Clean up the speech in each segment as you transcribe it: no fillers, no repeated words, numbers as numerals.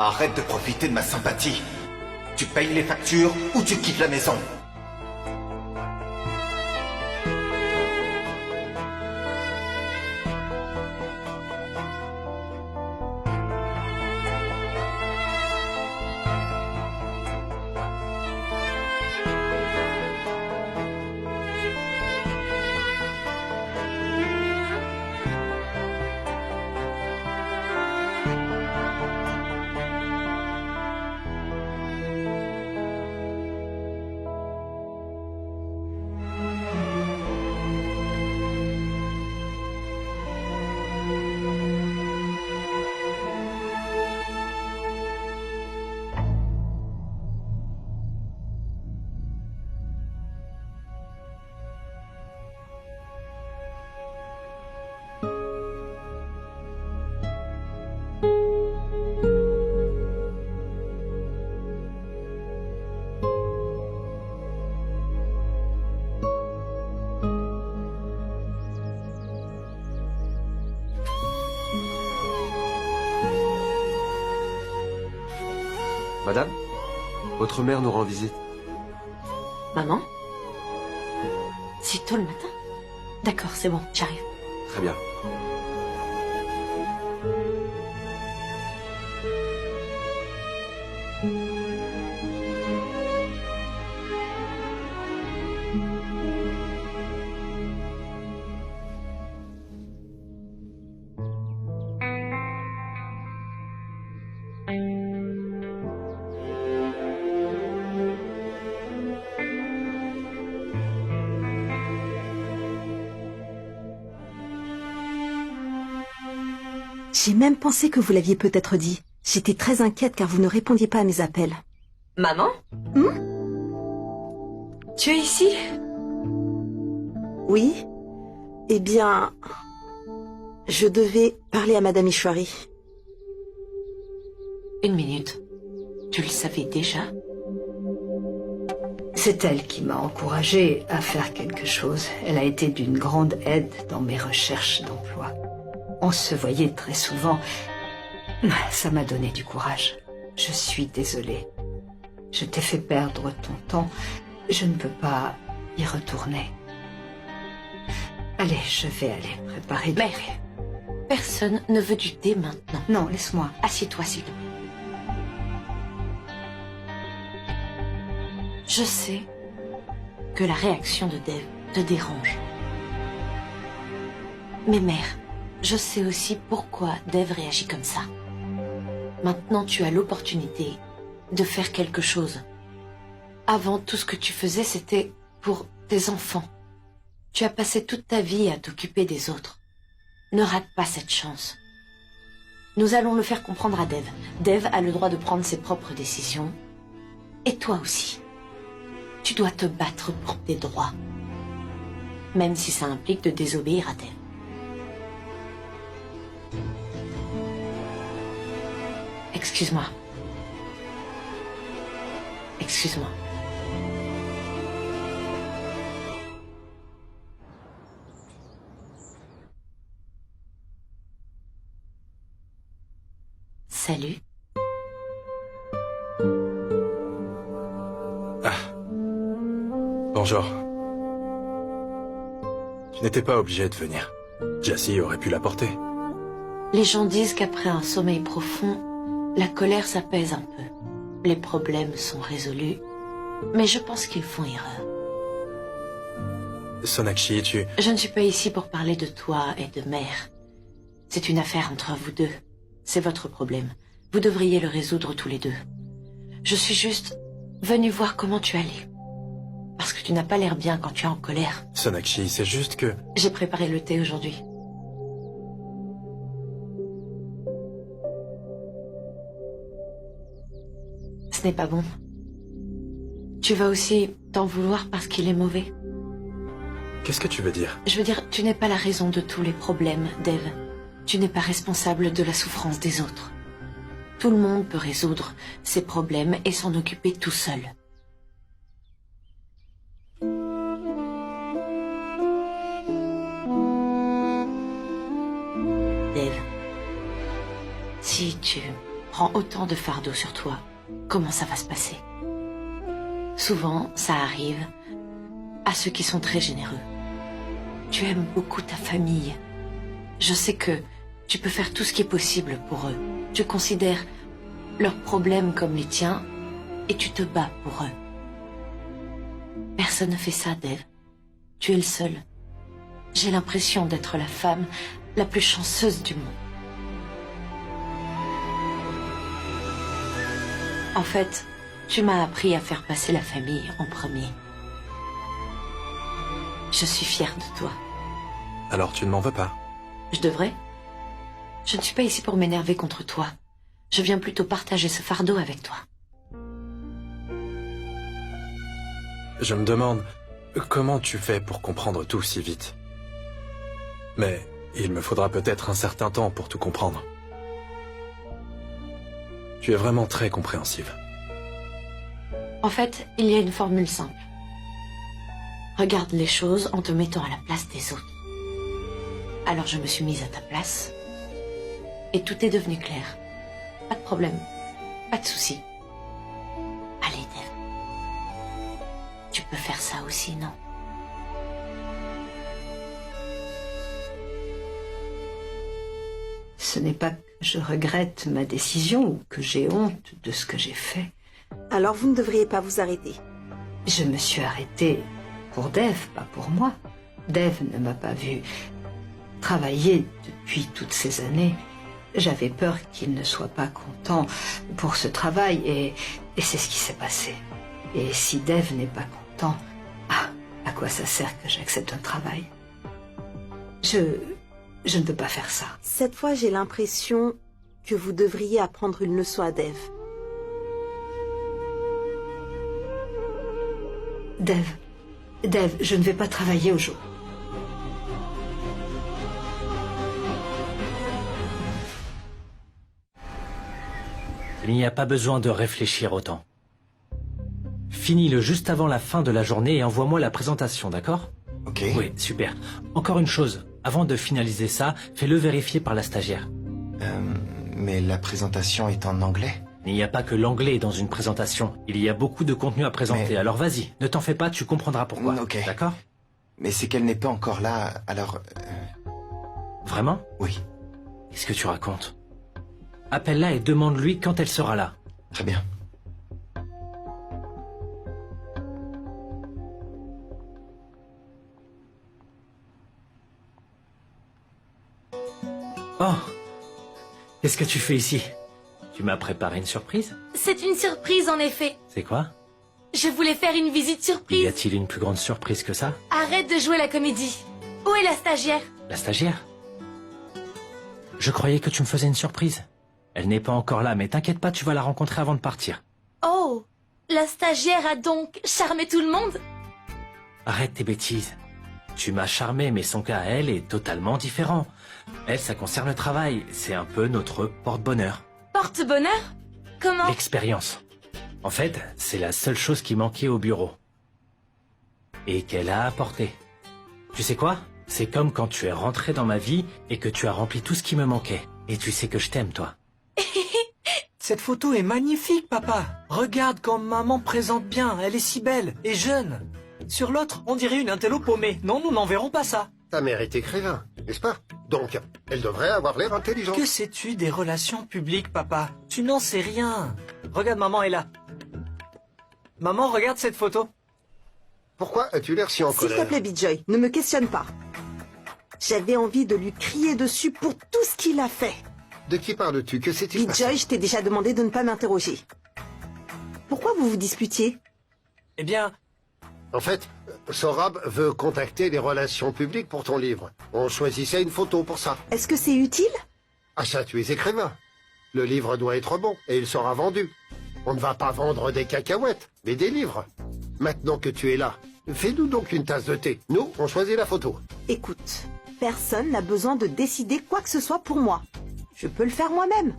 Arrête de profiter de ma sympathie. Tu payes les factures ou tu quittes la maison. Madame, votre mère nous rend visite. Maman? Si tôt le matin? D'accord, c'est bon, j'arrive. Très bien. J'ai même pensé que vous l'aviez peut-être dit. J'étais très inquiète car vous ne répondiez pas à mes appels. Maman? Tu es ici? Oui? Eh bien... Je devais parler à Madame Ishwari. Une minute. Tu le savais déjà? C'est elle qui m'a encouragée à faire quelque chose. Elle a été d'une grande aide dans mes recherches d'emploi. On se voyait très souvent. Ça m'a donné du courage. Je suis désolée. Je t'ai fait perdre ton temps. Je ne peux pas y retourner. Allez, je vais aller préparer du Mère, thé. personne ne veut du thé maintenant. Non, laisse-moi. Assieds-toi, s'il te plaît. Je sais que la réaction de Dev te dérange. Mais mère, je sais aussi pourquoi Dev réagit comme ça. Maintenant, tu as l'opportunité de faire quelque chose. Avant, tout ce que tu faisais, c'était pour tes enfants. Tu as passé toute ta vie à t'occuper des autres. Ne rate pas cette chance. Nous allons le faire comprendre à Dev. Dev a le droit de prendre ses propres décisions. Et toi aussi. Tu dois te battre pour tes droits. Même si ça implique de désobéir à Dev. Excuse-moi. Excuse-moi. Salut. Bonjour. Tu n'étais pas obligé de venir. Jessie aurait pu l'apporter. Les gens disent qu'après un sommeil profond, la colère s'apaise un peu. Les problèmes sont résolus, mais je pense qu'ils font erreur. Sonakshi, tu... Je ne suis pas ici pour parler de toi et de mère. C'est une affaire entre vous deux. C'est votre problème. Vous devriez le résoudre tous les deux. Je suis juste venue voir comment tu allais. Parce que tu n'as pas l'air bien quand tu es en colère. Sonakshi, c'est juste que... J'ai préparé le thé aujourd'hui. Ce n'est pas bon. Tu vas aussi t'en vouloir parce qu'il est mauvais. Qu'est-ce que tu veux dire? Je veux dire, tu n'es pas la raison de tous les problèmes, Dev. Tu n'es pas responsable de la souffrance des autres. Tout le monde peut résoudre ses problèmes et s'en occuper tout seul. Dev, si tu prends autant de fardeau sur toi, comment ça va se passer? Souvent, ça arrive à ceux qui sont très généreux. Tu aimes beaucoup ta famille. Je sais que tu peux faire tout ce qui est possible pour eux. Tu considères leurs problèmes comme les tiens et tu te bats pour eux. Personne ne fait ça, Dev. Tu es le seul. J'ai l'impression d'être la femme la plus chanceuse du monde. En fait, tu m'as appris à faire passer la famille en premier. Je suis fière de toi. Alors tu ne m'en veux pas? Je devrais. Je ne suis pas ici pour m'énerver contre toi. Je viens plutôt partager ce fardeau avec toi. Je me demande comment tu fais pour comprendre tout si vite. Mais il me faudra peut-être un certain temps pour tout comprendre. Tu es vraiment très compréhensive. En fait, il y a une formule simple. Regarde les choses en te mettant à la place des autres. Alors je me suis mise à ta place et tout est devenu clair. Pas de problème, pas de souci. Allez, Dev. Tu peux faire ça aussi, non? Ce n'est pas que je regrette ma décision ou que j'ai honte de ce que j'ai fait. Alors vous ne devriez pas vous arrêter. Je me suis arrêtée pour Dev, pas pour moi. Dev ne m'a pas vu travailler depuis toutes ces années. J'avais peur qu'il ne soit pas content pour ce travail et c'est ce qui s'est passé. Et si Dev n'est pas content, à quoi ça sert que j'accepte un travail? Je ne peux pas faire ça. Cette fois, j'ai l'impression que vous devriez apprendre une leçon à Dev. Dev, je ne vais pas travailler aujourd'hui. Il n'y a pas besoin de réfléchir autant. Finis-le juste avant la fin de la journée et envoie-moi la présentation, d'accord? Ok. Oui, super. Encore une chose, avant de finaliser ça, fais-le vérifier par la stagiaire. Mais la présentation est en anglais. Il n'y a pas que l'anglais dans une présentation. Il y a beaucoup de contenu à présenter. Mais- Alors vas-y, ne t'en fais pas, tu comprendras pourquoi. Ok. D'accord? Mais c'est qu'elle n'est pas encore là, alors... Vraiment? oui, Qu'est-ce que tu racontes? Appelle-la et demande-lui quand elle sera là. très bien. Oh! Qu'est-ce que tu fais ici? Tu m'as préparé une surprise? C'est une surprise en effet. C'est quoi? Je voulais faire une visite Y surprise. a-t-il une plus grande surprise que ça? Arrête de jouer la comédie. Où est la stagiaire? La stagiaire? Je croyais que tu me faisais une surprise. Elle n'est pas encore là, mais t'inquiète pas, tu vas la rencontrer avant de partir. Oh, la stagiaire a donc charmé tout le monde? Arrête tes bêtises. Tu m'as charmé, mais son cas à elle est totalement différent. Elle, ça concerne le travail. C'est un peu notre porte-bonheur. Porte-bonheur? Comment? L'expérience. En fait, c'est la seule chose qui manquait au bureau. Et qu'elle a apporté. Tu sais quoi? C'est comme quand tu es rentré dans ma vie et que tu as rempli tout ce qui me manquait. Et tu sais que je t'aime, toi. Cette photo est magnifique, papa. Regarde comme maman présente bien. Elle est si belle et jeune. Sur l'autre, on dirait une intello paumée. Non, nous n'en verrons pas ça. Ta mère est écrivain, n'est-ce pas? Donc, elle devrait avoir l'air intelligente. Que sais-tu des relations publiques, papa? Tu n'en sais rien. Regarde, maman est là. Maman, regarde cette photo. Pourquoi as-tu l'air si en S'il te colère? plaît, Bijoy, ne me questionne pas. J'avais envie de lui crier dessus pour tout ce qu'il a fait. De qui parles-tu? Que s'est-il passé? Bijoy, je t'ai déjà demandé de ne pas m'interroger. Pourquoi vous vous disputiez? Eh bien, En fait, Sorab veut contacter les relations publiques pour ton livre. On choisissait une photo pour ça. Est-ce que c'est utile? Ah ça, tu es écrivain. Le livre doit être bon et il sera vendu. On ne va pas vendre des cacahuètes, mais des livres. Maintenant que tu es là, fais-nous donc une tasse de thé. Nous, on choisit la photo. Écoute, personne n'a besoin de décider quoi que ce soit pour moi. Je peux le faire moi-même.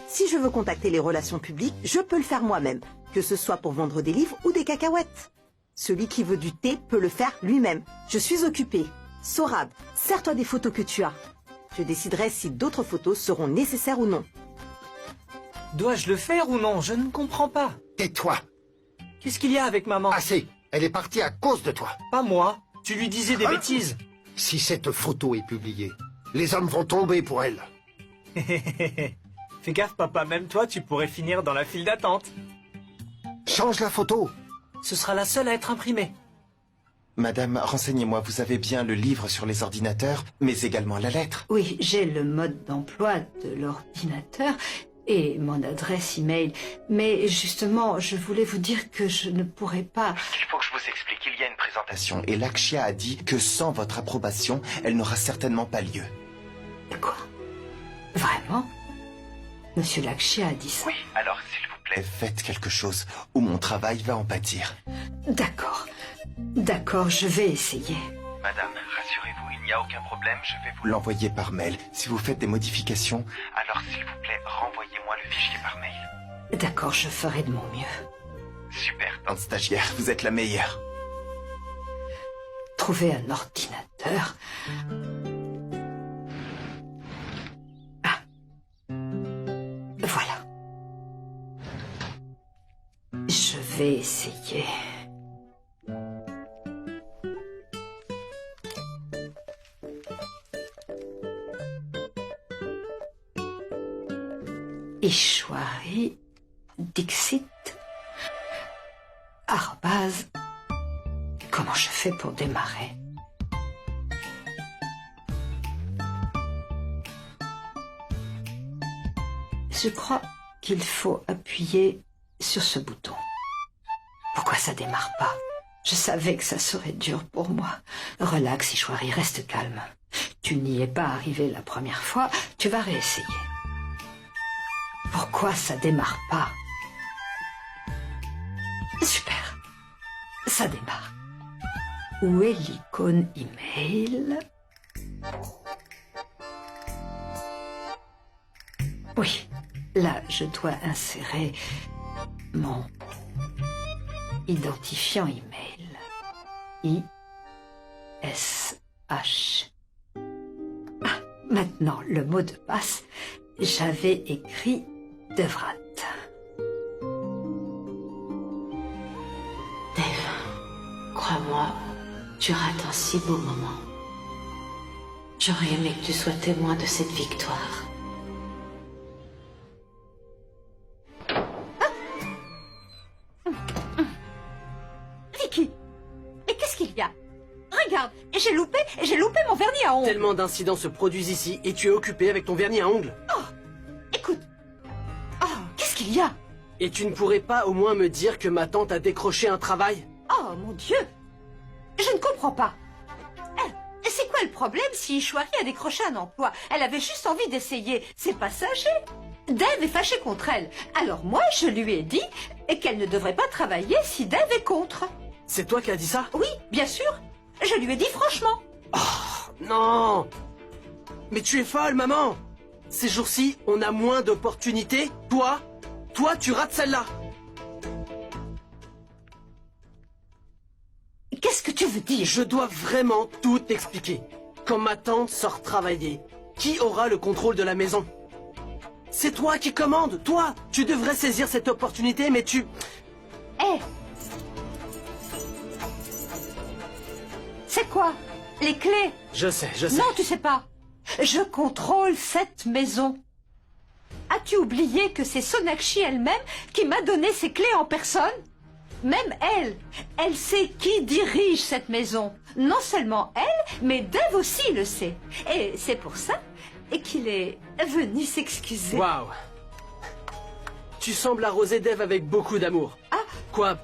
Si je veux contacter les relations publiques, je peux le faire moi-même, que ce soit pour vendre des livres ou des cacahuètes. Celui qui veut du thé peut le faire lui-même. Je suis occupée. Sorab, sers-toi des photos que tu as. Je déciderai si d'autres photos seront nécessaires ou non. Dois-je le faire ou non? Je ne comprends pas. Tais-toi. Qu'est-ce qu'il y a avec maman? Assez. Elle est partie à cause de toi. Pas moi. Tu lui disais des bêtises. Si cette photo est publiée, les hommes vont tomber pour elle. Fais gaffe, papa. Même toi, tu pourrais finir dans la file d'attente. Change la photo. Ce sera la seule à être imprimée. Madame, renseignez-moi, vous avez bien le livre sur les ordinateurs, mais également la lettre. Oui, j'ai le mode d'emploi de l'ordinateur et mon adresse email. Mais justement, je voulais vous dire que je ne pourrais pas... Il faut que je vous explique, il y a une présentation, et Lakshya a dit que sans votre approbation, elle n'aura certainement pas lieu. Quoi? Vraiment? Monsieur Lakshya a dit ça? Oui, alors s'il vous plaît, faites quelque chose, ou mon travail va en pâtir. D'accord. D'accord, je vais essayer. Madame, rassurez-vous, il n'y a aucun problème, je vais vous l'envoyer par mail. Si vous faites des modifications, alors s'il vous plaît, renvoyez-moi le fichier par mail. D'accord, je ferai de mon mieux. Super, tante stagiaire, vous êtes la meilleure. Trouver un ordinateur. Ah. Voilà. Je vais essayer. Ishwari Dixit arrobase. Comment je fais pour démarrer? Je crois qu'il faut appuyer sur ce bouton. Pourquoi ça démarre pas? Je savais que ça serait dur pour moi. Relax, Ishwari, reste calme. Tu n'y es pas arrivé la première fois, tu vas réessayer. Pourquoi ça démarre pas? Super. Ça démarre. Où est l'icône email? Oui, là, je dois insérer mon identifiant email. ISH. Ah, maintenant, le mot de passe, j'avais écrit Devrat. Dave, crois-moi, tu rates un si beau moment. J'aurais aimé que tu sois témoin de cette victoire. Vicky, mais qu'est-ce qu'il y a? Regarde, j'ai loupé mon vernis à ongles. Tellement d'incidents se produisent ici et tu es occupé avec ton vernis à ongles. Oh, écoute. Oh, qu'est-ce qu'il y a? Et tu ne pourrais pas au moins me dire que ma tante a décroché un travail? Oh, mon Dieu. Je ne comprends pas. C'est quoi le problème si Ishwari a décroché un emploi? Elle avait juste envie d'essayer. C'est passager. Dave est fâché contre elle. Alors moi, je lui ai dit qu'elle ne devrait pas travailler si Dave est contre. C'est toi qui as dit ça? Oui, bien sûr. Je lui ai dit franchement. Oh, non! Mais tu es folle, maman! Ces jours-ci, on a moins d'opportunités. Toi, tu rates celle-là. Qu'est-ce que tu veux dire? Je dois vraiment tout expliquer. Quand ma tante sort travailler, qui aura le contrôle de la maison? C'est toi qui commandes, toi! Tu devrais saisir cette opportunité, mais tu... Hé! C'est quoi? Les clés? Je sais. Non, tu sais pas. Je contrôle cette maison. As-tu oublié que c'est Sonakshi elle-même qui m'a donné ses clés en personne? Même elle sait qui dirige cette maison. Non seulement elle, mais Dave aussi le sait. Et c'est pour ça qu'il est venu s'excuser. Waouh! Tu sembles arroser Dave avec beaucoup d'amour. Ah! Quoi?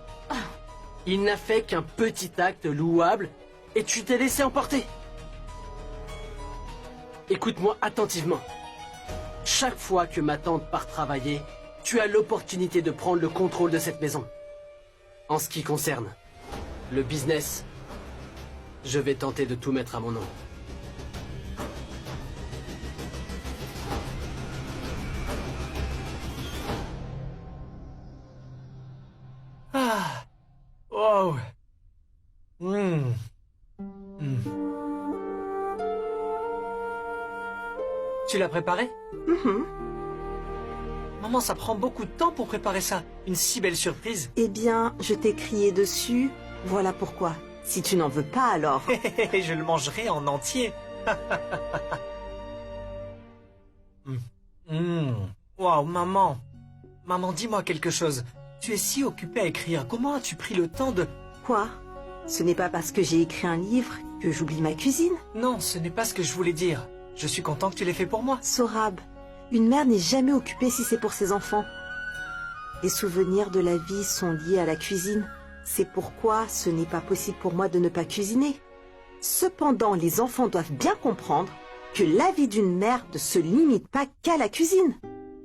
Il n'a fait qu'un petit acte louable et tu t'es laissé emporter. Écoute-moi attentivement. Chaque fois que ma tante part travailler, tu as l'opportunité de prendre le contrôle de cette maison. En ce qui concerne le business, je vais tenter de tout mettre à mon nom. Ah. Wow. Tu l'as préparé? Maman, ça prend beaucoup de temps pour préparer ça. Une si belle surprise. Eh bien, je t'ai crié dessus. Voilà pourquoi. Si tu n'en veux pas, alors... Je le mangerai en entier. Waouh, maman. Maman, dis-moi quelque chose. Tu es si occupée à écrire. Comment as-tu pris le temps de... Quoi? Ce n'est pas parce que j'ai écrit un livre que j'oublie ma cuisine. Non, ce n'est pas ce que je voulais dire. Je suis content que tu l'aies fait pour moi. Sorab, une mère n'est jamais occupée si c'est pour ses enfants. Les souvenirs de la vie sont liés à la cuisine. C'est pourquoi ce n'est pas possible pour moi de ne pas cuisiner. Cependant, les enfants doivent bien comprendre que la vie d'une mère ne se limite pas qu'à la cuisine.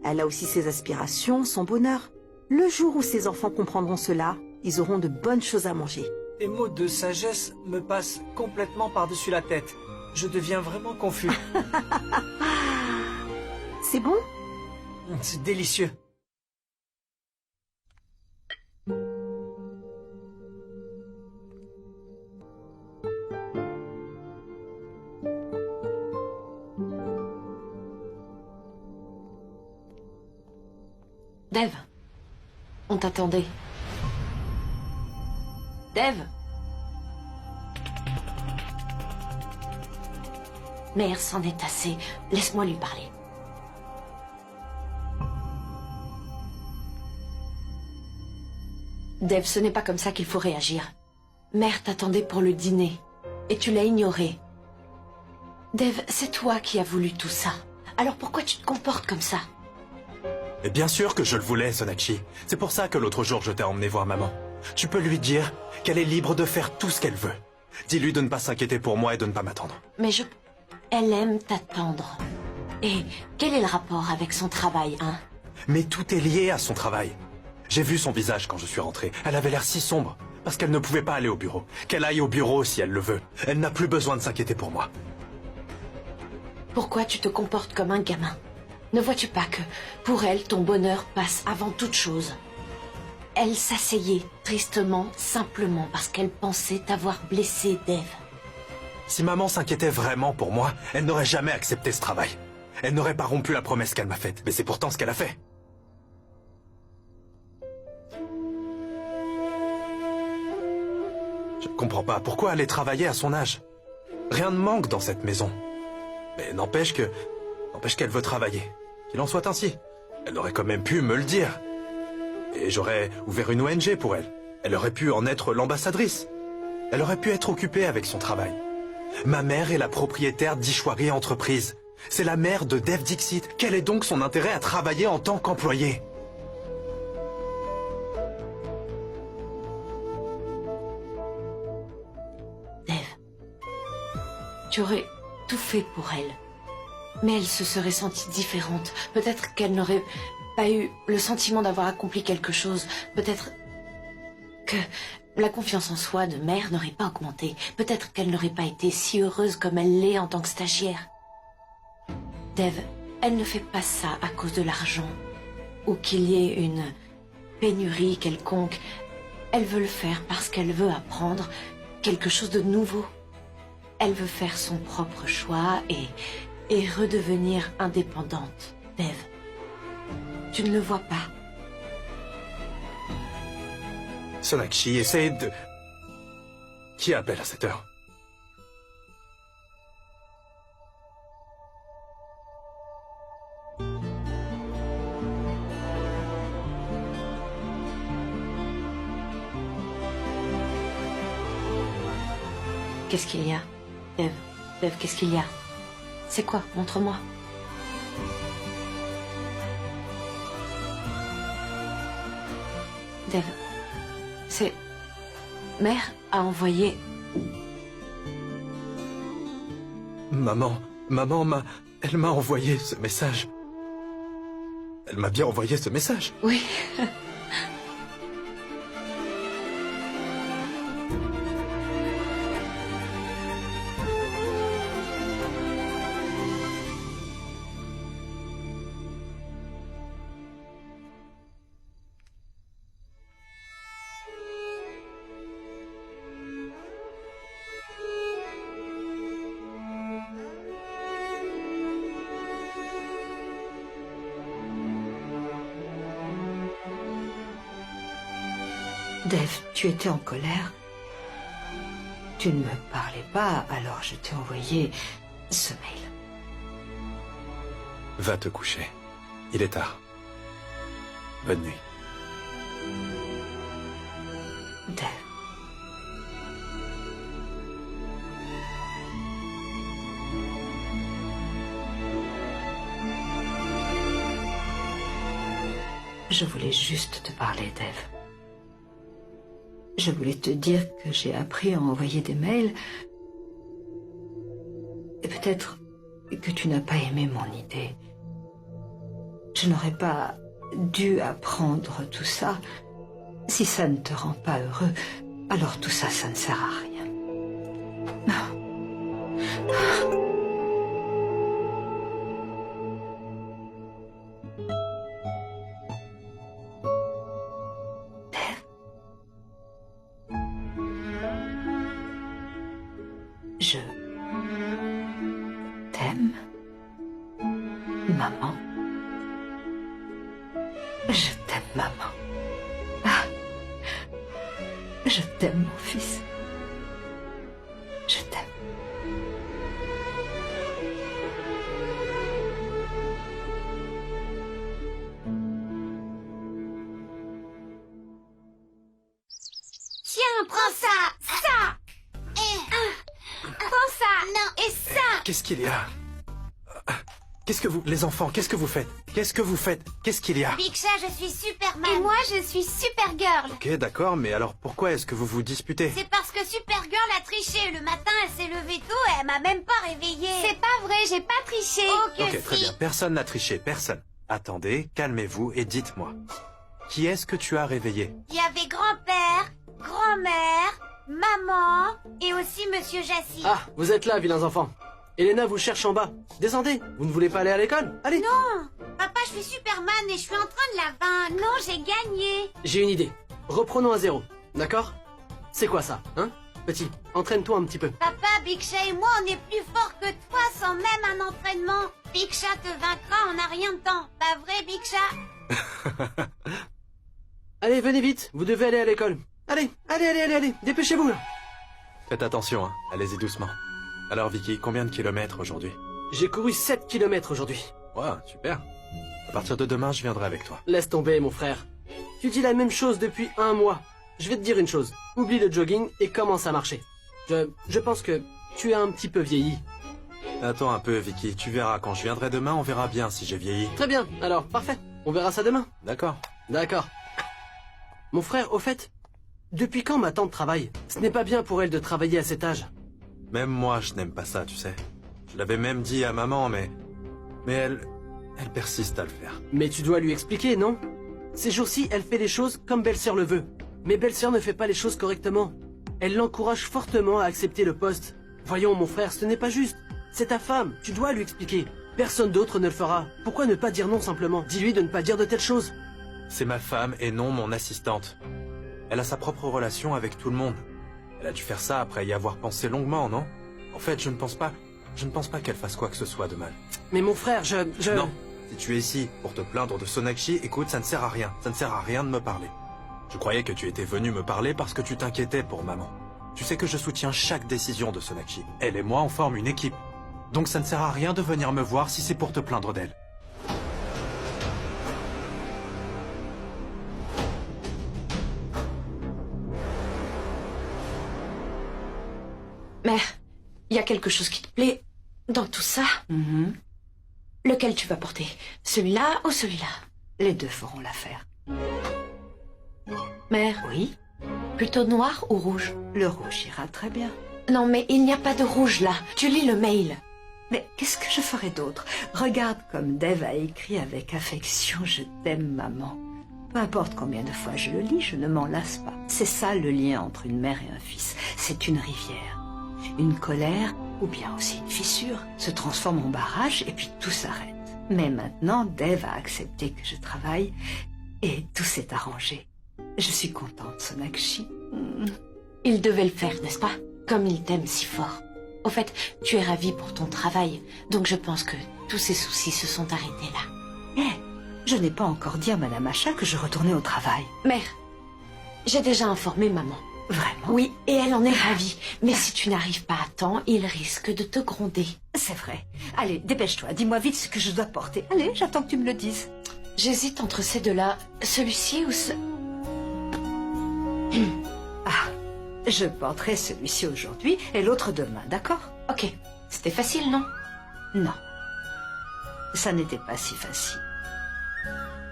Elle a aussi ses aspirations, son bonheur. Le jour où ses enfants comprendront cela, ils auront de bonnes choses à manger. Tes mots de sagesse me passent complètement par-dessus la tête. Je deviens vraiment confus. C'est bon? C'est délicieux. Dev, on t'attendait. Dev. Mère, c'en est assez. Laisse-moi lui parler. Dev, ce n'est pas comme ça qu'il faut réagir. Mère t'attendait pour le dîner. Et tu l'as ignoré. Dev, c'est toi qui as voulu tout ça. Alors pourquoi tu te comportes comme ça? Et bien sûr que je le voulais, Sonakshi. C'est pour ça que l'autre jour je t'ai emmené voir maman. Tu peux lui dire qu'elle est libre de faire tout ce qu'elle veut. Dis-lui de ne pas s'inquiéter pour moi et de ne pas m'attendre. Mais elle aime t'attendre. Et quel est le rapport avec son travail, hein? Mais tout est lié à son travail. J'ai vu son visage quand je suis rentré. Elle avait l'air si sombre, parce qu'elle ne pouvait pas aller au bureau. Qu'elle aille au bureau si elle le veut. Elle n'a plus besoin de s'inquiéter pour moi. Pourquoi tu te comportes comme un gamin? Ne vois-tu pas que, pour elle, ton bonheur passe avant toute chose? Elle s'asseyait tristement, simplement parce qu'elle pensait t'avoir blessé, Dev. Si maman s'inquiétait vraiment pour moi, elle n'aurait jamais accepté ce travail. Elle n'aurait pas rompu la promesse qu'elle m'a faite, mais c'est pourtant ce qu'elle a fait. Je ne comprends pas pourquoi aller travailler à son âge. Rien ne manque dans cette maison. Mais n'empêche qu'elle veut travailler. Qu'il en soit ainsi. Elle aurait quand même pu me le dire. Et j'aurais ouvert une ONG pour elle. Elle aurait pu en être l'ambassadrice. Elle aurait pu être occupée avec son travail. Ma mère est la propriétaire d'Ishwari Entreprise. C'est la mère de Dev Dixit. Quel est donc son intérêt à travailler en tant qu'employée? Dev, tu aurais tout fait pour elle. Mais elle se serait sentie différente. Peut-être qu'elle n'aurait pas eu le sentiment d'avoir accompli quelque chose. Peut-être que la confiance en soi de mère n'aurait pas augmenté. Peut-être qu'elle n'aurait pas été si heureuse comme elle l'est en tant que stagiaire. Dev, elle ne fait pas ça à cause de l'argent. Ou qu'il y ait une pénurie quelconque. Elle veut le faire parce qu'elle veut apprendre quelque chose de nouveau. Elle veut faire son propre choix et redevenir indépendante, Dev. Tu ne le vois pas. Sonakshi, essaye de... Qui appelle à cette heure? Qu'est-ce qu'il y a? Dev, qu'est-ce qu'il y a? C'est quoi? Montre-moi. Dev, c'est... Mère a envoyé... Maman elle m'a envoyé ce message. Elle m'a bien envoyé ce message. Oui. Dave, tu étais en colère. Tu ne me parlais pas, alors je t'ai envoyé ce mail. Va te coucher. Il est tard. Bonne nuit. Dave. Je voulais juste te parler, Dave. Je voulais te dire que j'ai appris à envoyer des mails. Et peut-être que tu n'as pas aimé mon idée. Je n'aurais pas dû apprendre tout ça. Si ça ne te rend pas heureux, alors tout ça, ça ne sert à rien. Je t'aime, maman. Je t'aime, maman. Ah, je t'aime, mon fils. Je t'aime. Tiens, prends ça, ça. Prends ça, non, et ça. Qu'est-ce qu'il y a? Qu'est-ce que vous... Les enfants, qu'est-ce que vous faites? Qu'est-ce que vous faites? Qu'est-ce qu'il y a? Big Chat, je suis Superman. Et moi, je suis Supergirl. Ok, d'accord, mais alors pourquoi est-ce que vous vous disputez? C'est parce que Supergirl a triché. Le matin, elle s'est levée tôt et elle m'a même pas réveillée. C'est pas vrai, j'ai pas triché. Oh, que Ok, très bien, personne n'a triché, personne. Attendez, calmez-vous et dites-moi. Qui est-ce que tu as réveillé? Il y avait grand-père, grand-mère, maman et aussi Monsieur Jassy. Ah, vous êtes là, vilains enfants. Elena vous cherche en bas. Descendez, vous ne voulez pas aller à l'école? Allez. Non, papa, je suis Superman et je suis en train de la vaincre. Non, j'ai gagné. J'ai une idée. Reprenons à zéro, d'accord? C'est quoi ça, hein? Petit, entraîne-toi un petit peu. Papa, Big Chat et moi, on est plus forts que toi sans même un entraînement. Big Chat te vaincra en un rien de temps. Pas vrai, Big Chat? Allez, venez vite, vous devez aller à l'école. Allez, allez, dépêchez-vous là. Faites attention, hein. Allez-y doucement. Alors Vicky, combien de kilomètres aujourd'hui? J'ai couru 7 km aujourd'hui. Wow, super. À partir de demain, je viendrai avec toi. Laisse tomber, mon frère. Tu dis la même chose depuis 1 mois. Je vais te dire une chose. Oublie le jogging et commence à marcher. Je pense que tu as un petit peu vieilli. Attends un peu, Vicky. Tu verras, quand je viendrai demain, on verra bien si j'ai vieilli. Très bien, alors, parfait. On verra ça demain. D'accord. D'accord. Mon frère, au fait, depuis quand ma tante travaille? Ce n'est pas bien pour elle de travailler à cet âge. Même moi, je n'aime pas ça, tu sais. Je l'avais même dit à maman, mais elle persiste à le faire. Mais tu dois lui expliquer, non? Ces jours-ci, elle fait les choses comme belle-sœur le veut. Mais belle-sœur ne fait pas les choses correctement. Elle l'encourage fortement à accepter le poste. Voyons, mon frère, ce n'est pas juste. C'est ta femme, tu dois lui expliquer. Personne d'autre ne le fera. Pourquoi ne pas dire non simplement? Dis-lui de ne pas dire de telles choses. C'est ma femme et non mon assistante. Elle a sa propre relation avec tout le monde. Elle a dû faire ça après y avoir pensé longuement, non? En fait, je ne pense pas qu'elle fasse quoi que ce soit de mal. Mais mon frère, Non, si tu es ici pour te plaindre de Sonakshi, écoute, ça ne sert à rien. Ça ne sert à rien de me parler. Je croyais que tu étais venu me parler parce que tu t'inquiétais pour maman. Tu sais que je soutiens chaque décision de Sonakshi. Elle et moi, on forme une équipe. Donc ça ne sert à rien de venir me voir si c'est pour te plaindre d'elle. Mère, il y a quelque chose qui te plaît dans tout ça? Lequel tu vas porter? Celui-là ou celui-là? Les deux feront l'affaire. Mère? Oui? Plutôt noir ou rouge? Le rouge ira très bien. Non, mais il n'y a pas de rouge là. Tu lis le mail. Mais qu'est-ce que je ferais d'autre? Regarde comme Dave a écrit avec affection « Je t'aime, maman ». Peu importe combien de fois je le lis, je ne m'en lasse pas. C'est ça le lien entre une mère et un fils. C'est une rivière. Une colère, ou bien aussi une fissure, se transforme en barrage et puis tout s'arrête. Mais maintenant, Dave a accepté que je travaille et tout s'est arrangé. Je suis contente, Sonakshi. Il devait le faire, n'est-ce pas? Comme il t'aime si fort. Au fait, tu es ravie pour ton travail, donc je pense que tous ces soucis se sont arrêtés là. Je n'ai pas encore dit à Madame Acha que je retournais au travail. Mère, J'ai déjà informé maman. Vraiment? Oui, et elle en est ravie. Mais si tu n'arrives pas à temps, il risque de te gronder. C'est vrai. Allez, dépêche-toi. Dis-moi vite ce que je dois porter. Allez, j'attends que tu me le dises. J'hésite entre ces deux-là. Celui-ci ou ce... Ah, je porterai celui-ci aujourd'hui et l'autre demain, d'accord? Ok, c'était facile, non? Non. Ça n'était pas si facile.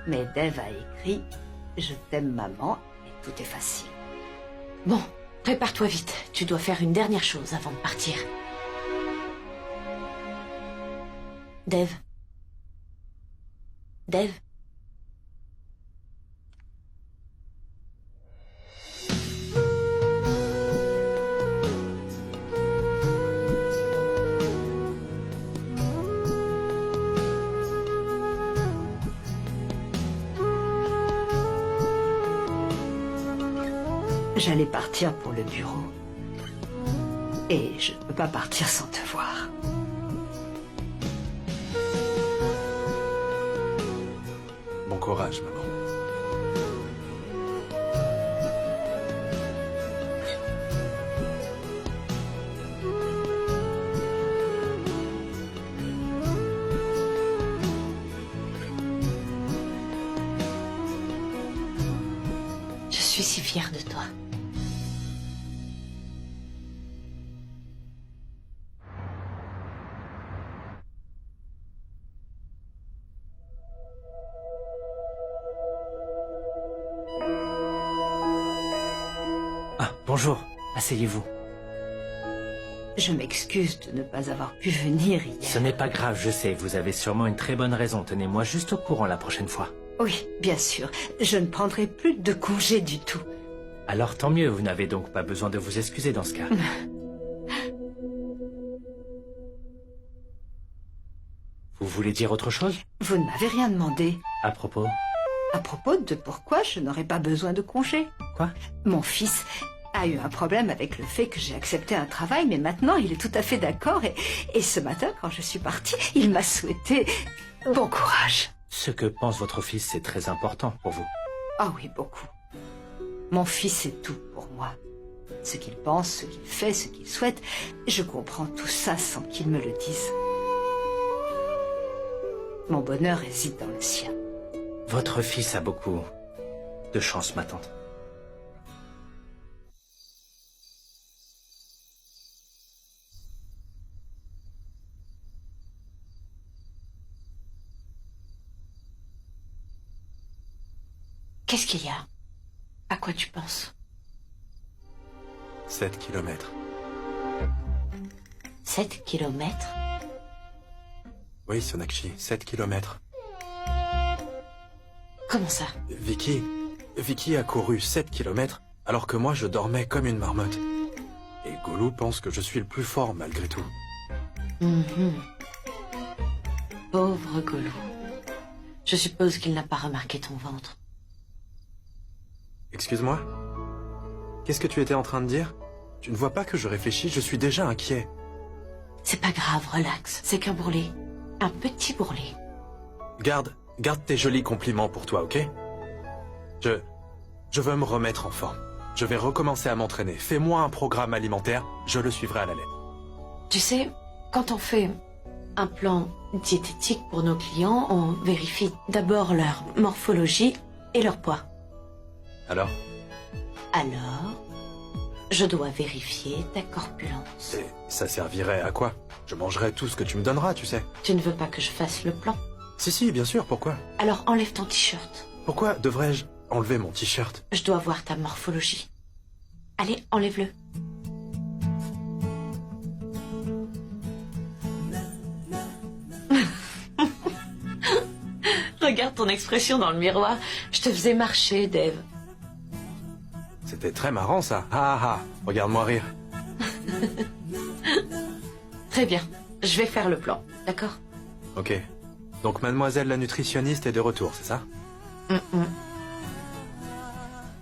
Mais Dave a écrit « Je t'aime maman » et tout est facile. Bon, prépare-toi vite. Tu dois faire une dernière chose avant de partir. Dave. Dave. J'allais partir pour le bureau. Et je ne peux pas partir sans te voir. Bon courage, maman. Je suis si fière de toi. Ah, bonjour. Asseyez-vous. Je m'excuse de ne pas avoir pu venir hier. Ce n'est pas grave, je sais. Vous avez sûrement une très bonne raison. Tenez-moi juste au courant la prochaine fois. Oui, bien sûr. Je ne prendrai plus de congé du tout. Alors tant mieux, vous n'avez donc pas besoin de vous excuser dans ce cas. Vous voulez dire autre chose? Vous ne m'avez rien demandé. À propos? À propos de pourquoi je n'aurais pas besoin de congé. Quoi? Mon fils a eu un problème avec le fait que j'ai accepté un travail, mais maintenant il est tout à fait d'accord. Et ce matin, quand je suis partie, il m'a souhaité bon courage. Ce que pense votre fils, c'est très important pour vous. Ah oui, beaucoup. Mon fils est tout pour moi. Ce qu'il pense, ce qu'il fait, ce qu'il souhaite, je comprends tout ça sans qu'il me le dise. Mon bonheur réside dans le sien. Votre fils a beaucoup de chance, ma tante. Qu'est-ce qu'il y a? À quoi tu penses? 7 kilomètres. 7 kilomètres? Oui, Sonakshi, 7 kilomètres. Comment ça? Vicky a couru 7 kilomètres alors que moi je dormais comme une marmotte. Et Goulou pense que je suis le plus fort malgré tout. Pauvre Goulou. Je suppose qu'il n'a pas remarqué ton ventre. Excuse-moi? Qu'est-ce que tu étais en train de dire? Tu ne vois pas que je réfléchis, je suis déjà inquiet. C'est pas grave, relax. C'est qu'un bourrelet. Un petit bourrelet. Garde tes jolis compliments pour toi, ok? Je veux me remettre en forme. Je vais recommencer à m'entraîner. Fais-moi un programme alimentaire, je le suivrai à la lettre. Tu sais, quand on fait un plan diététique pour nos clients, on vérifie d'abord leur morphologie et leur poids. Alors, je dois vérifier ta corpulence. et ça servirait à quoi? Je mangerai tout ce que tu me donneras, tu sais. Tu ne veux pas que je fasse le plan? Si, bien sûr, pourquoi? Alors enlève ton t-shirt. Pourquoi devrais-je enlever mon t-shirt? Je dois voir ta morphologie. Allez, enlève-le. Regarde ton expression dans le miroir. Je te faisais marcher, Dave. C'était très marrant, ça. Regarde-moi rire. Très bien. Je vais faire le plan, d'accord? Ok. Donc mademoiselle la nutritionniste est de retour, c'est ça?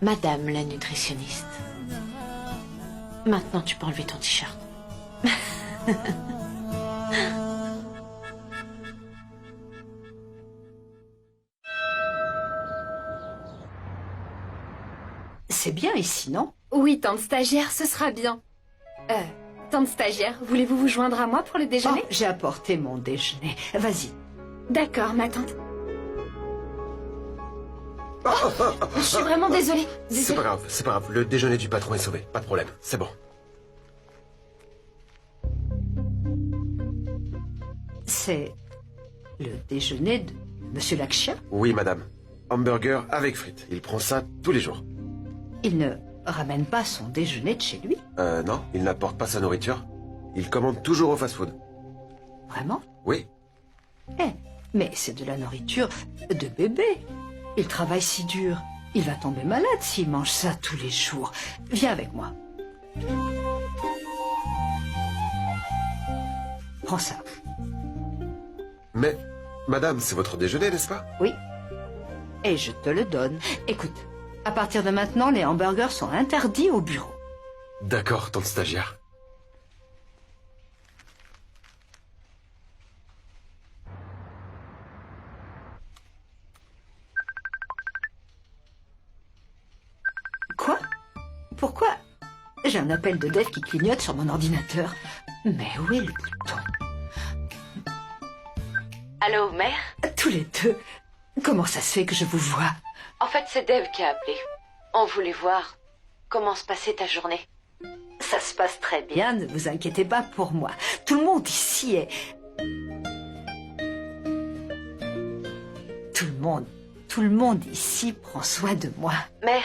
Madame la nutritionniste. Maintenant, tu peux enlever ton t-shirt. c'est bien ici, non? Oui, tante stagiaire, ce sera bien. Tante stagiaire, voulez-vous vous joindre à moi pour le déjeuner? Oh, j'ai apporté mon déjeuner. Vas-y. D'accord, ma tante. Je suis vraiment désolée. C'est pas grave, c'est pas grave. Le déjeuner du patron est sauvé. Pas de problème, c'est bon. C'est le déjeuner de Monsieur Lakshya? Oui, madame. Hamburger avec frites. Il prend ça tous les jours. Il ne ramène pas son déjeuner de chez lui? Non, il n'apporte pas sa nourriture. Il commande toujours au fast-food. Vraiment? Oui. Mais c'est de la nourriture de bébé. Il travaille si dur. Il va tomber malade s'il mange ça tous les jours. Viens avec moi. Prends ça. Mais, madame, c'est votre déjeuner, n'est-ce pas? Oui. Et je te le donne. Écoute, à partir de maintenant, les hamburgers sont interdits au bureau. D'accord, tante stagiaire. Quoi? Pourquoi? J'ai un appel de Dev qui clignote sur mon ordinateur. Mais où est le bouton? Allô, mère? Tous les deux. Comment ça se fait que je vous vois? En fait, c'est Dev qui a appelé. On voulait voir comment se passait ta journée. Ça se passe très bien, ne vous inquiétez pas pour moi. Tout le monde ici est... Tout le monde ici prend soin de moi. Mère,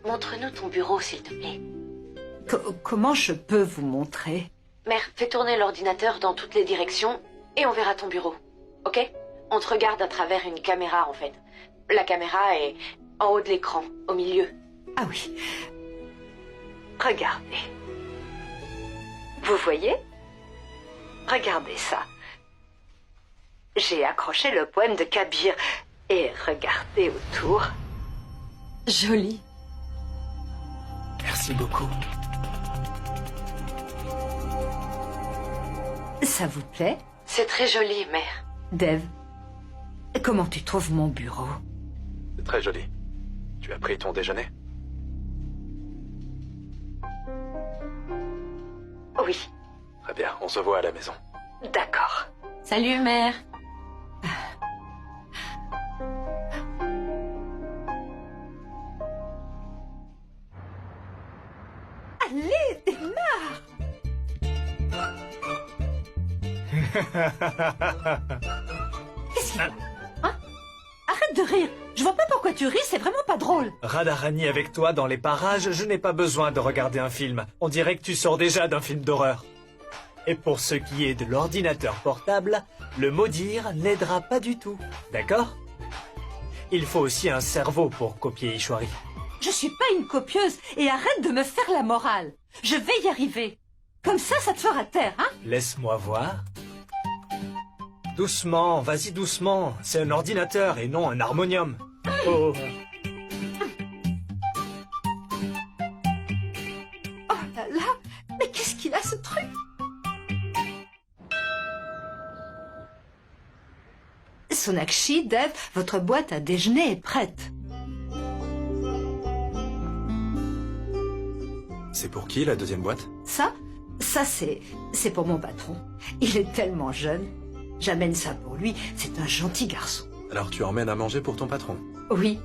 montre-nous ton bureau, s'il te plaît. Comment je peux vous montrer? Mère, fais tourner l'ordinateur dans toutes les directions et on verra ton bureau. Ok? On te regarde à travers une caméra, en fait. La caméra est en haut de l'écran, au milieu. Ah oui. Regardez. Vous voyez? Regardez ça. J'ai accroché le poème de Kabir. Et regardez autour. Joli. Merci beaucoup. Ça vous plaît? C'est très joli, mère. Dev, comment tu trouves mon bureau? C'est très joli. Tu as pris ton déjeuner? Oui. Très bien, on se voit à la maison. D'accord. Salut, mère. Allez, démarre! Qu'est-ce qu'il y a? Hein? Arrête de rire. Je vois pas pourquoi tu ris, c'est vraiment pas drôle. Radharani avec toi dans les parages, je n'ai pas besoin de regarder un film. On dirait que tu sors déjà d'un film d'horreur. Et pour ce qui est de l'ordinateur portable, le maudire n'aidera pas du tout. D'accord? Il faut aussi un cerveau pour copier Ishwari. Je suis pas une copieuse et arrête de me faire la morale. Je vais y arriver. Comme ça te fera taire, hein? Laisse-moi voir. Doucement, vas-y doucement. C'est un ordinateur et non un harmonium. Oh. Oh là là, mais qu'est-ce qu'il a ce truc? Sonakshi, Dev, votre boîte à déjeuner est prête. C'est pour qui, la deuxième boîte? Ça c'est pour mon patron. Il est tellement jeune. J'amène ça pour lui. C'est un gentil garçon. Alors tu emmènes à manger pour ton patron? Oui.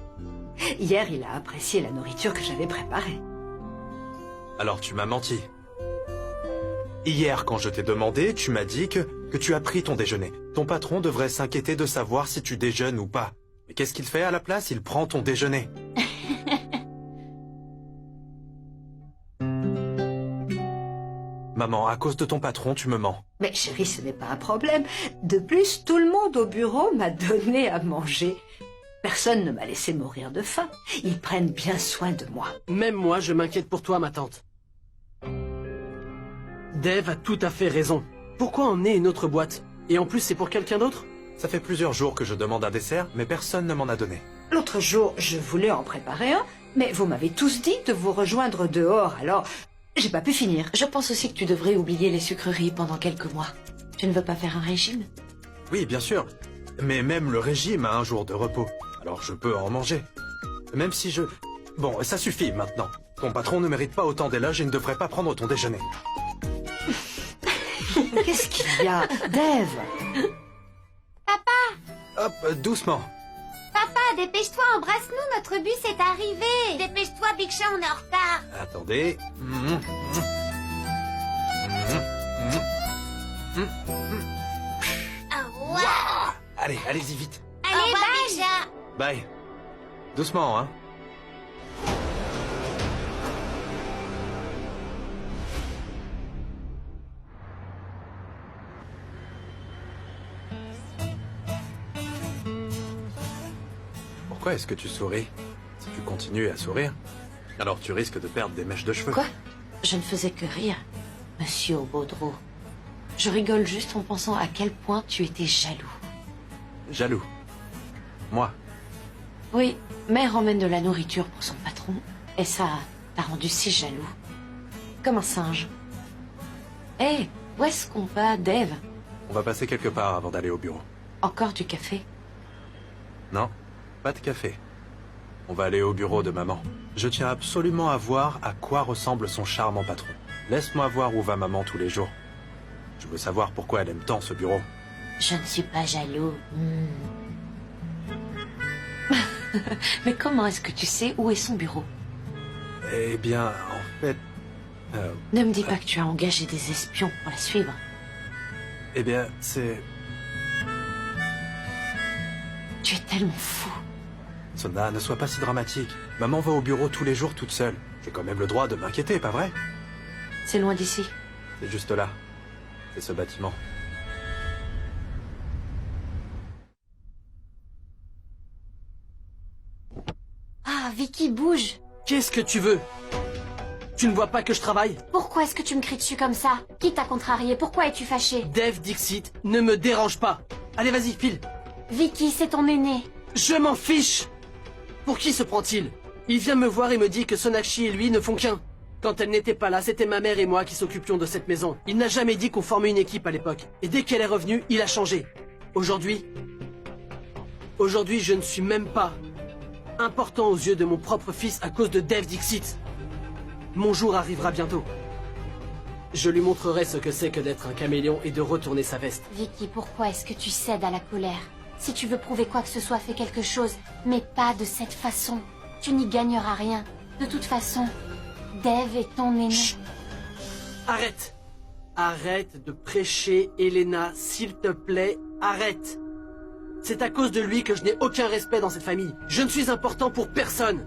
Hier, il a apprécié la nourriture que j'avais préparée. Alors tu m'as menti. Hier, quand je t'ai demandé, tu m'as dit que tu as pris ton déjeuner. Ton patron devrait s'inquiéter de savoir si tu déjeunes ou pas. Mais qu'est-ce qu'il fait à la place? Il prend ton déjeuner. Maman, à cause de ton patron, tu me mens. Mais chérie, ce n'est pas un problème. De plus, tout le monde au bureau m'a donné à manger. Personne ne m'a laissé mourir de faim. Ils prennent bien soin de moi. Même moi, je m'inquiète pour toi, ma tante. Dev a tout à fait raison. Pourquoi emmener une autre boîte? Et en plus, c'est pour quelqu'un d'autre? Ça fait plusieurs jours que je demande un dessert, mais personne ne m'en a donné. L'autre jour, je voulais en préparer un, mais vous m'avez tous dit de vous rejoindre dehors, alors j'ai pas pu finir. Je pense aussi que tu devrais oublier les sucreries pendant quelques mois. Tu ne veux pas faire un régime? Oui, bien sûr. Mais même le régime a un jour de repos. Alors je peux en manger. Même si je Bon, ça suffit maintenant. Ton patron ne mérite pas autant d'éloges et ne devrait pas prendre ton déjeuner. Qu'est-ce qu'il y a, Dave? Hop, doucement. Papa, dépêche-toi, embrasse-nous, notre bus est arrivé. Dépêche-toi, Big Chat, on est en retard. Attendez. Au revoir. Allez, allez-y vite. Allez, bye, Big Chat. Bye. Doucement, hein. Pourquoi est-ce que tu souris? Si tu continues à sourire, alors tu risques de perdre des mèches de cheveux. Quoi? Je ne faisais que rire, monsieur Baudreau. Je rigole juste en pensant à quel point tu étais jaloux. Jaloux. Moi. Oui, Mère emmène de la nourriture pour son patron, et ça t'a rendu si jaloux. Comme un singe. Hé, où est-ce qu'on va, Dave? On va passer quelque part avant d'aller au bureau. Encore du café? Non, pas de café. On va aller au bureau de maman. Je tiens absolument à voir à quoi ressemble son charmant patron. Laisse-moi voir où va maman tous les jours. Je veux savoir pourquoi elle aime tant ce bureau. Je ne suis pas jaloux. Mais comment est-ce que tu sais où est son bureau? Eh bien, en fait... Ne me dis pas que tu as engagé des espions pour la suivre. Eh bien, c'est... Tu es tellement fou. Sona, ne sois pas si dramatique. Maman va au bureau tous les jours toute seule. J'ai quand même le droit de m'inquiéter, pas vrai? C'est loin d'ici. C'est juste là. C'est ce bâtiment. Ah, Vicky, bouge. Qu'est-ce que tu veux? Tu ne vois pas que je travaille? Pourquoi est-ce que tu me cries dessus comme ça? Qui t'a contrarié? Pourquoi es-tu fâché? Dave Dixit, ne me dérange pas. Allez, vas-y, file. Vicky, c'est ton aîné. Je m'en fiche. Pour qui se prend-il? Il vient me voir et me dit que Sonakshi et lui ne font qu'un. Quand elle n'était pas là, c'était ma mère et moi qui s'occupions de cette maison. Il n'a jamais dit qu'on formait une équipe à l'époque. Et dès qu'elle est revenue, il a changé. Aujourd'hui, je ne suis même pas important aux yeux de mon propre fils à cause de Dave Dixit. Mon jour arrivera bientôt. Je lui montrerai ce que c'est que d'être un caméléon et de retourner sa veste. Vicky, pourquoi est-ce que tu cèdes à la colère? Si tu veux prouver quoi que ce soit, fais quelque chose. Mais pas de cette façon. Tu n'y gagneras rien. De toute façon, Dave est ton aîné. Chut. Arrête. Arrête de prêcher, Elena, s'il te plaît, arrête. C'est à cause de lui que je n'ai aucun respect dans cette famille. Je ne suis important pour personne.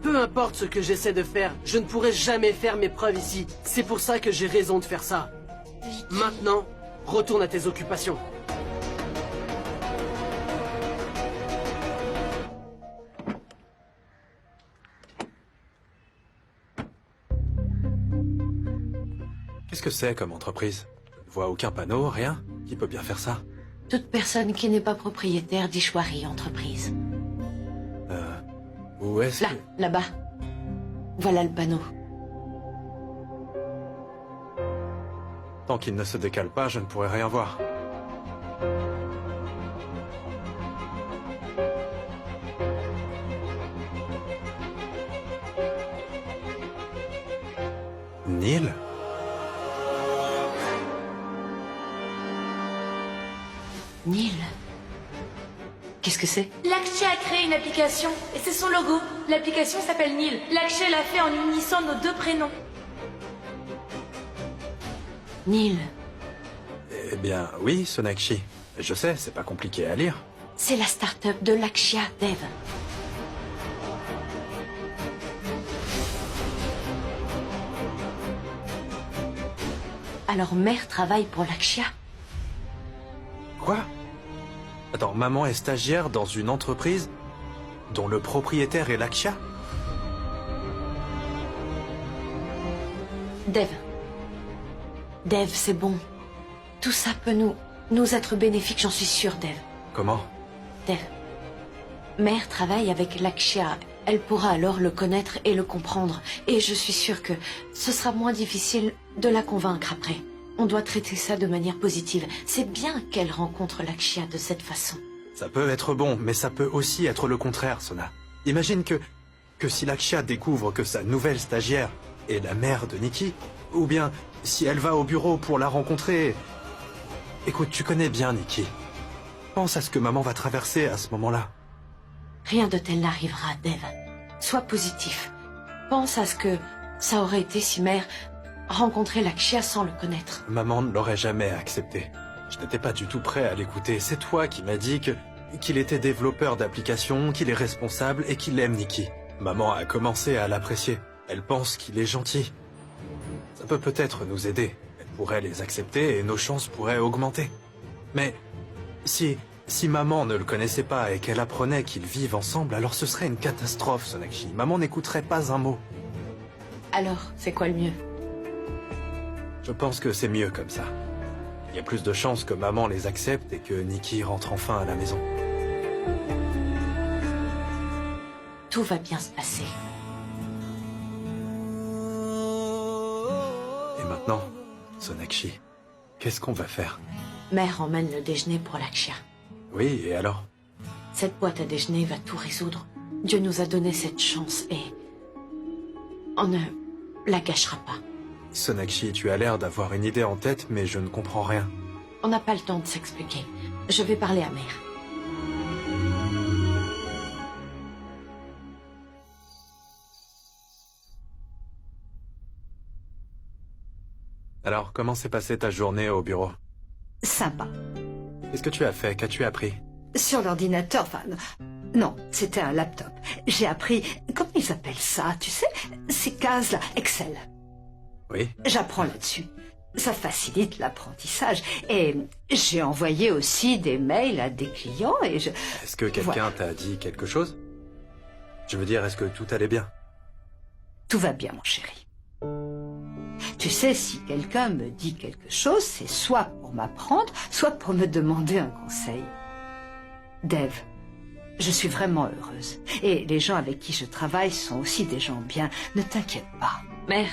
Peu importe ce que j'essaie de faire, je ne pourrai jamais faire mes preuves ici. C'est pour ça que j'ai raison de faire ça. Vicky. Maintenant, retourne à tes occupations. Qu'est-ce que c'est comme entreprise? Je ne vois aucun panneau, rien. Qui peut bien faire ça? Toute personne qui n'est pas propriétaire d'Ishwari Entreprise. Où est-ce Là, que... là-bas. Voilà le panneau. Tant qu'il ne se décale pas, je ne pourrai rien voir. Neil? Neil. Qu'est-ce que c'est? Lakshya a créé une application et c'est son logo. L'application s'appelle Neil. Lakshya l'a fait en unissant nos deux prénoms. Neil. Eh bien, oui, Sonakshi. Je sais, c'est pas compliqué à lire. C'est la start-up de Lakshya, Dave. Alors Mère travaille pour Lakshya? Quoi? Attends, maman est stagiaire dans une entreprise dont le propriétaire est Lakshya? Dave. Dave, c'est bon. Tout ça peut nous être bénéfique, j'en suis sûre, Dave. Comment? Dave. Mère travaille avec Lakshya. Elle pourra alors le connaître et le comprendre. Et je suis sûre que ce sera moins difficile de la convaincre après. On doit traiter ça de manière positive. C'est bien qu'elle rencontre Lakshya de cette façon. Ça peut être bon, mais ça peut aussi être le contraire, Sona. Imagine que Que si Lakshya découvre que sa nouvelle stagiaire est la mère de Nikki, ou bien si elle va au bureau pour la rencontrer... Écoute, tu connais bien Nikki. Pense à ce que maman va traverser à ce moment-là. Rien de tel n'arrivera, Dev. Sois positif. Pense à ce que ça aurait été si mère rencontrait Lakshya sans le connaître. Maman ne l'aurait jamais accepté. Je n'étais pas du tout prêt à l'écouter. C'est toi qui m'as dit qu'il était développeur d'applications, qu'il est responsable et qu'il aime Nikki. Maman a commencé à l'apprécier. Elle pense qu'il est gentil. Ça peut peut-être nous aider. Elle pourrait les accepter et nos chances pourraient augmenter. Mais si maman ne le connaissait pas et qu'elle apprenait qu'ils vivent ensemble, alors ce serait une catastrophe, Sonakshi. Maman n'écouterait pas un mot. Alors, c'est quoi le mieux? Je pense que c'est mieux comme ça. Il y a plus de chances que maman les accepte et que Nikki rentre enfin à la maison. Tout va bien se passer. Et maintenant, Sonakshi, qu'est-ce qu'on va faire? Mère emmène le déjeuner pour Lakshya. Oui, et alors? Cette boîte à déjeuner va tout résoudre. Dieu nous a donné cette chance et... on ne la gâchera pas. Sonakshi, tu as l'air d'avoir une idée en tête, mais je ne comprends rien. On n'a pas le temps de s'expliquer. Je vais parler à mère. Alors, comment s'est passée ta journée au bureau? Sympa. Qu'est-ce que tu as fait? Qu'as-tu appris? Sur l'ordinateur, enfin... Non, c'était un laptop. J'ai appris... Comment ils appellent ça, tu sais? Ces cases-là, Excel. Oui. J'apprends là-dessus. Ça facilite l'apprentissage. Et j'ai envoyé aussi des mails à des clients et je... Est-ce que quelqu'un t'a dit quelque chose? Je veux dire, est-ce que tout allait bien? Tout va bien, mon chéri. Tu sais, si quelqu'un me dit quelque chose, c'est soit pour m'apprendre, soit pour me demander un conseil. Dev, je suis vraiment heureuse. Et les gens avec qui je travaille sont aussi des gens bien. Ne t'inquiète pas. Mère,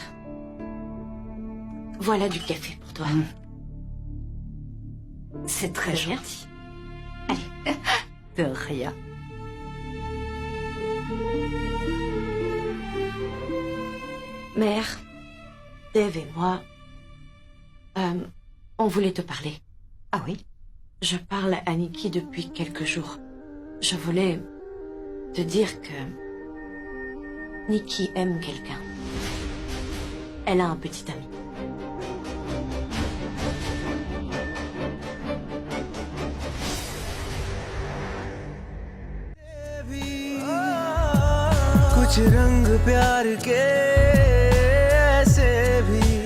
voilà du café pour toi. C'est très gentil. Allez, de rien. Mère, Dev et moi, on voulait te parler. Ah oui? Je parle à Nikki depuis quelques jours. Je voulais te dire que Nikki aime quelqu'un. Elle a un petit ami. कुछ रंग प्यार के